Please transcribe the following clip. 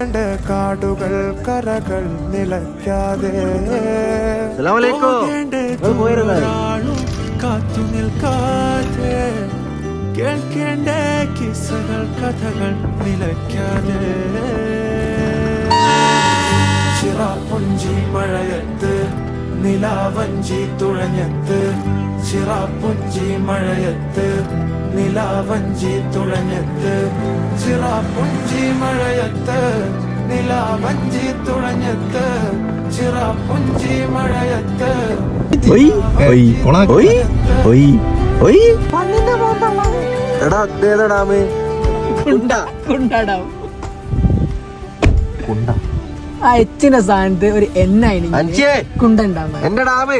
കാടുകൾ കരകൾ നിലയ്ക്കാതെ കാത്തു നിൽക്കാതെ കേൾക്കേണ്ട കിസ്സകൾ കഥകൾ നിലയ്ക്കാതെ ചിറാപ്പുഞ്ചി മഴയത്ത് നിലാവഞ്ചി തുഴഞ്ഞത്ത് ചിറാപ്പുഞ്ചി മഴയത്ത് നിലാവഞ്ചി തുഴഞ്ഞത്ത് ചിറാപ്പുഞ്ചി മഴയത്ത് നിലാവഞ്ചി തുഴഞ്ഞത്ത് ചിറാപ്പുഞ്ചി മഴയത്ത് ആ എച്ചിന്റെ സ്ഥാനത്ത് ഒരു എണ്ണ കുണ്ടുണ്ടാവും. എന്റെ ഡാമ്